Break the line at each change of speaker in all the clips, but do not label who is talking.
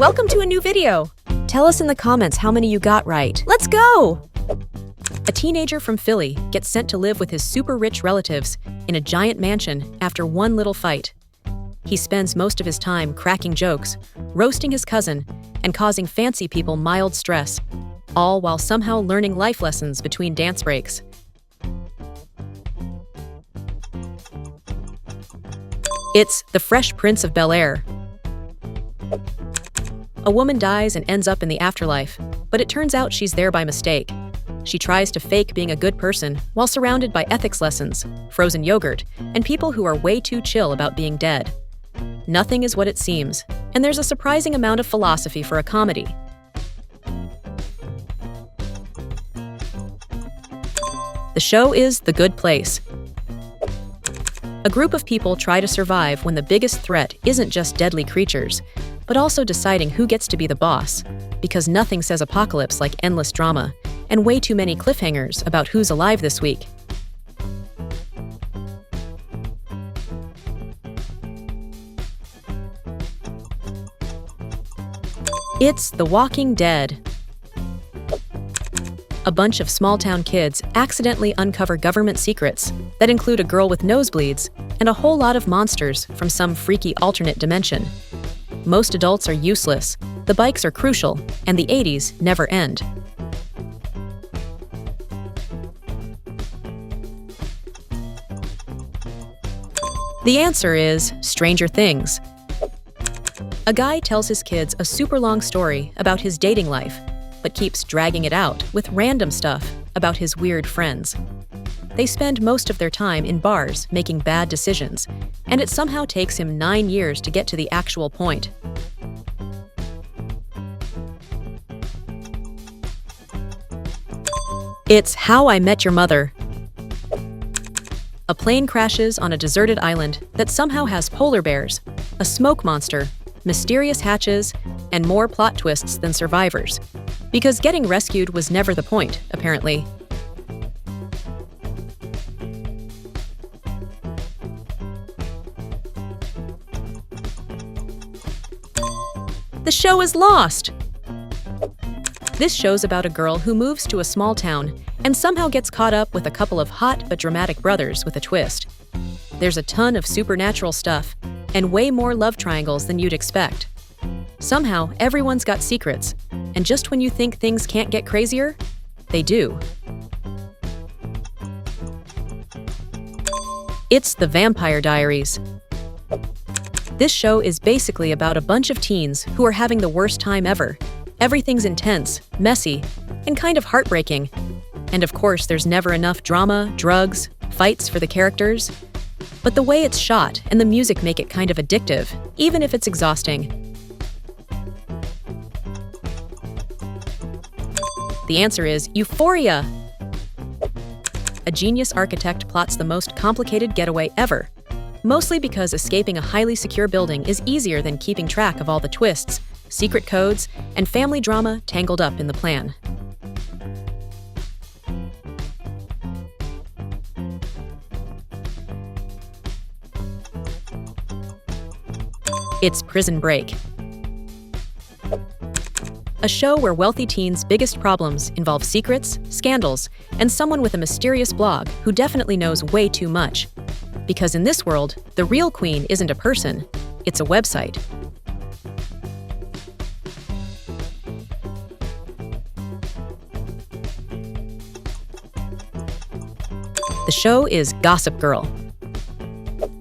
Welcome to a new video! Tell us in the comments how many you got right. Let's go! A teenager from Philly gets sent to live with his super rich relatives in a giant mansion after one little fight. He spends most of his time cracking jokes, roasting his cousin, and causing fancy people mild stress, all while somehow learning life lessons between dance breaks. It's The Fresh Prince of Bel-Air. A woman dies and ends up in the afterlife, but it turns out she's there by mistake. She tries to fake being a good person while surrounded by ethics lessons, frozen yogurt, and people who are way too chill about being dead. Nothing is what it seems, and there's a surprising amount of philosophy for a comedy. The show is The Good Place. A group of people try to survive when the biggest threat isn't just deadly creatures, but also deciding who gets to be the boss, because nothing says apocalypse like endless drama and way too many cliffhangers about who's alive this week. It's The Walking Dead. A bunch of small-town kids accidentally uncover government secrets that include a girl with nosebleeds and a whole lot of monsters from some freaky alternate dimension. Most adults are useless, the bikes are crucial, and the 80s never end. The answer is Stranger Things. A guy tells his kids a super long story about his dating life, but keeps dragging it out with random stuff about his weird friends. They spend most of their time in bars making bad decisions, and it somehow takes him 9 years to get to the actual point. It's How I Met Your Mother. A plane crashes on a deserted island that somehow has polar bears, a smoke monster, mysterious hatches, and more plot twists than survivors. Because getting rescued was never the point, apparently. The show is Lost. This show's about a girl who moves to a small town and somehow gets caught up with a couple of hot but dramatic brothers with a twist. There's a ton of supernatural stuff and way more love triangles than you'd expect. Somehow, everyone's got secrets, and just when you think things can't get crazier, they do. It's The Vampire Diaries. This show is basically about a bunch of teens who are having the worst time ever. Everything's intense, messy, and kind of heartbreaking. And of course, there's never enough drama, drugs, fights for the characters. But the way it's shot and the music make it kind of addictive, even if it's exhausting. The answer is Euphoria. A genius architect plots the most complicated getaway ever, mostly because escaping a highly secure building is easier than keeping track of all the twists, secret codes, and family drama tangled up in the plan. It's Prison Break. A show where wealthy teens' biggest problems involve secrets, scandals, and someone with a mysterious blog who definitely knows way too much. Because in this world, the real queen isn't a person, it's a website. The show is Gossip Girl.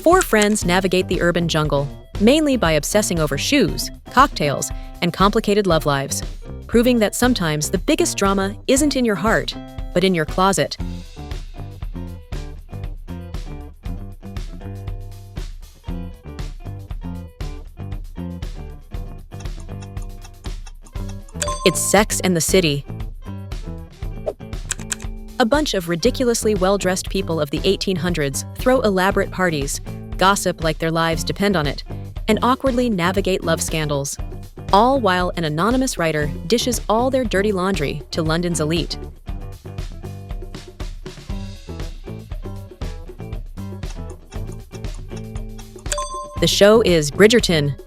4 friends navigate the urban jungle, mainly by obsessing over shoes, cocktails, and complicated love lives, proving that sometimes the biggest drama isn't in your heart, but in your closet. It's Sex and the City. A bunch of ridiculously well-dressed people of the 1800s throw elaborate parties, gossip like their lives depend on it, and awkwardly navigate love scandals, all while an anonymous writer dishes all their dirty laundry to London's elite. The show is Bridgerton.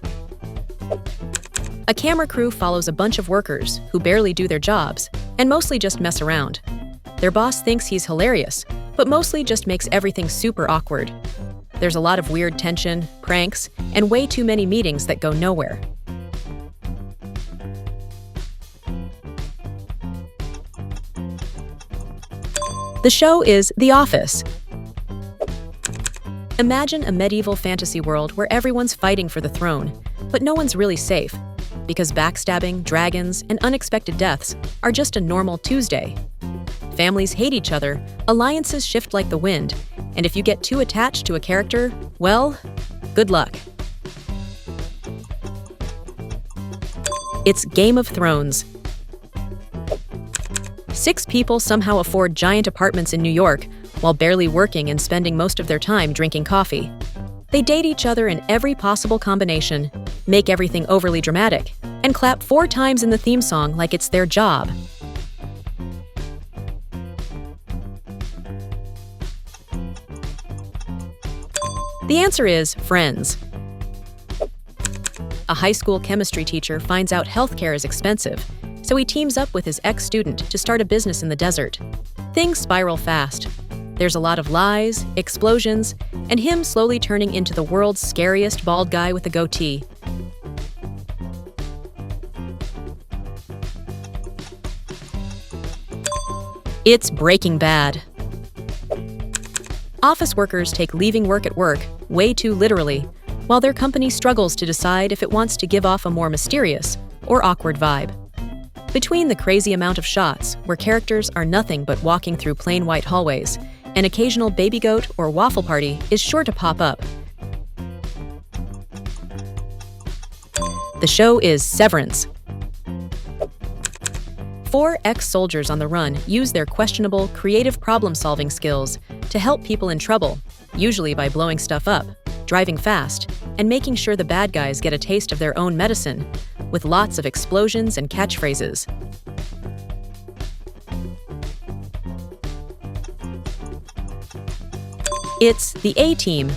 A camera crew follows a bunch of workers who barely do their jobs and mostly just mess around. Their boss thinks he's hilarious, but mostly just makes everything super awkward. There's a lot of weird tension, pranks, and way too many meetings that go nowhere. The show is The Office. Imagine a medieval fantasy world where everyone's fighting for the throne, but no one's really safe, because backstabbing, dragons, and unexpected deaths are just a normal Tuesday. Families hate each other, alliances shift like the wind, and if you get too attached to a character, well, good luck. It's Game of Thrones. 6 people somehow afford giant apartments in New York while barely working and spending most of their time drinking coffee. They date each other in every possible combination, make everything overly dramatic, and clap 4 times in the theme song like it's their job. The answer is Friends. A high school chemistry teacher finds out healthcare is expensive, so he teams up with his ex-student to start a business in the desert. Things spiral fast. There's a lot of lies, explosions, and him slowly turning into the world's scariest bald guy with a goatee. It's Breaking Bad. Office workers take leaving work at work way too literally, while their company struggles to decide if it wants to give off a more mysterious or awkward vibe. Between the crazy amount of shots, where characters are nothing but walking through plain white hallways, an occasional baby goat or waffle party is sure to pop up. The show is Severance. 4 ex-soldiers on the run use their questionable, creative problem-solving skills to help people in trouble, usually by blowing stuff up, driving fast, and making sure the bad guys get a taste of their own medicine, with lots of explosions and catchphrases. It's the A-Team.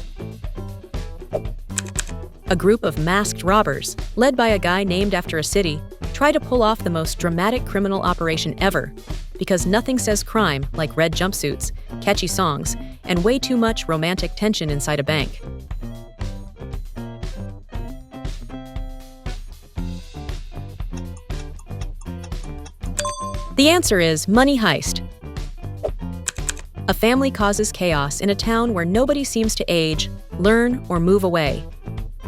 A group of masked robbers, led by a guy named after a city, try to pull off the most dramatic criminal operation ever, because nothing says crime like red jumpsuits, catchy songs, and way too much romantic tension inside a bank. The answer is Money Heist. A family causes chaos in a town where nobody seems to age, learn, or move away.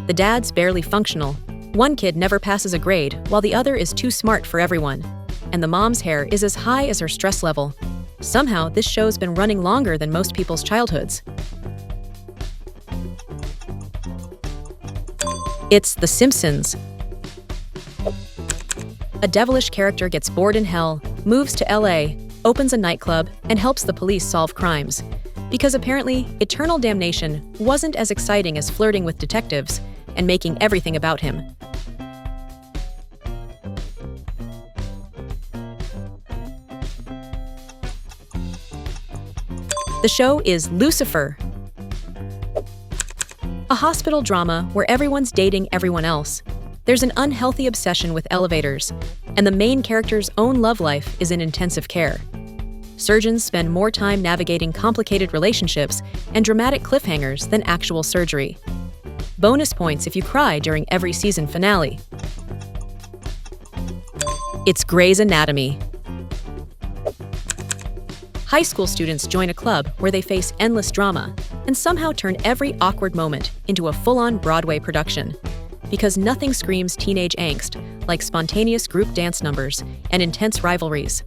The dad's barely functional. One kid never passes a grade, while the other is too smart for everyone. And the mom's hair is as high as her stress level. Somehow, this show's been running longer than most people's childhoods. It's The Simpsons. A devilish character gets bored in hell, moves to LA, opens a nightclub, and helps the police solve crimes. Because apparently, eternal damnation wasn't as exciting as flirting with detectives and making everything about him. The show is Lucifer. A hospital drama where everyone's dating everyone else. There's an unhealthy obsession with elevators, and the main character's own love life is in intensive care. Surgeons spend more time navigating complicated relationships and dramatic cliffhangers than actual surgery. Bonus points if you cry during every season finale. It's Grey's Anatomy. High school students join a club where they face endless drama and somehow turn every awkward moment into a full-on Broadway production. Because nothing screams teenage angst like spontaneous group dance numbers and intense rivalries.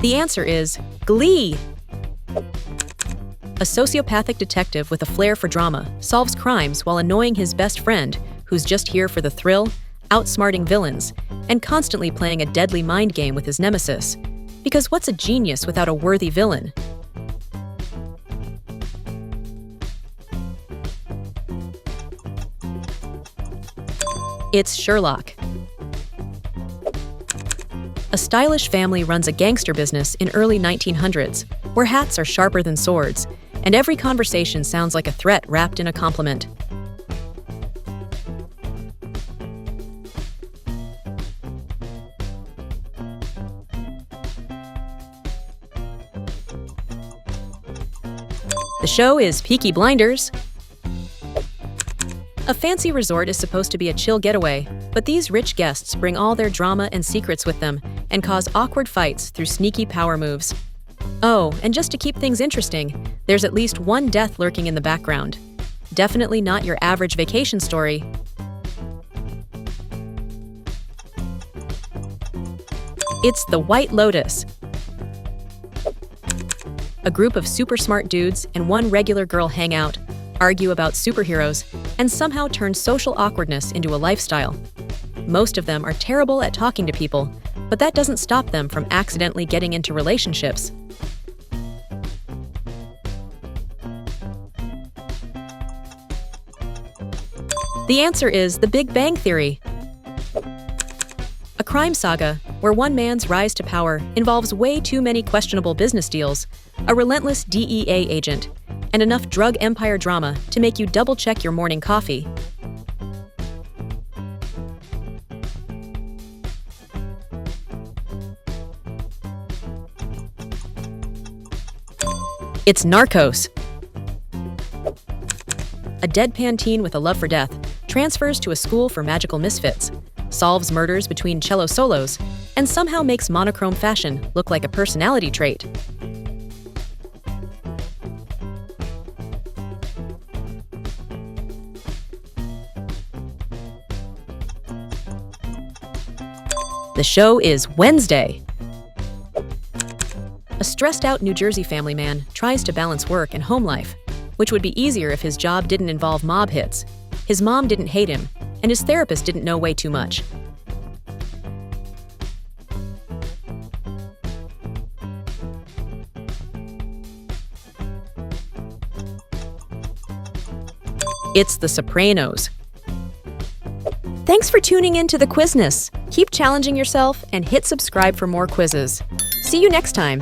The answer is Glee. A sociopathic detective with a flair for drama solves crimes while annoying his best friend, who's just here for the thrill, outsmarting villains, and constantly playing a deadly mind game with his nemesis. Because what's a genius without a worthy villain? It's Sherlock. A stylish family runs a gangster business in early 1900s, where hats are sharper than swords, and every conversation sounds like a threat wrapped in a compliment. The show is Peaky Blinders. A fancy resort is supposed to be a chill getaway, but these rich guests bring all their drama and secrets with them and cause awkward fights through sneaky power moves. Oh, and just to keep things interesting, there's at least one death lurking in the background. Definitely not your average vacation story. It's The White Lotus. A group of super smart dudes and one regular girl hang out, argue about superheroes, and somehow turn social awkwardness into a lifestyle. Most of them are terrible at talking to people, but that doesn't stop them from accidentally getting into relationships. The answer is The Big Bang Theory. A crime saga where one man's rise to power involves way too many questionable business deals, a relentless DEA agent, and enough drug empire drama to make you double-check your morning coffee. It's Narcos. A deadpan teen with a love for death transfers to a school for magical misfits, solves murders between cello solos, and somehow makes monochrome fashion look like a personality trait. The show is Wednesday. A stressed-out New Jersey family man tries to balance work and home life, which would be easier if his job didn't involve mob hits. His mom didn't hate him, and his therapist didn't know way too much. It's The Sopranos. Thanks for tuning in to the Quizness. Keep challenging yourself and hit subscribe for more quizzes. See you next time.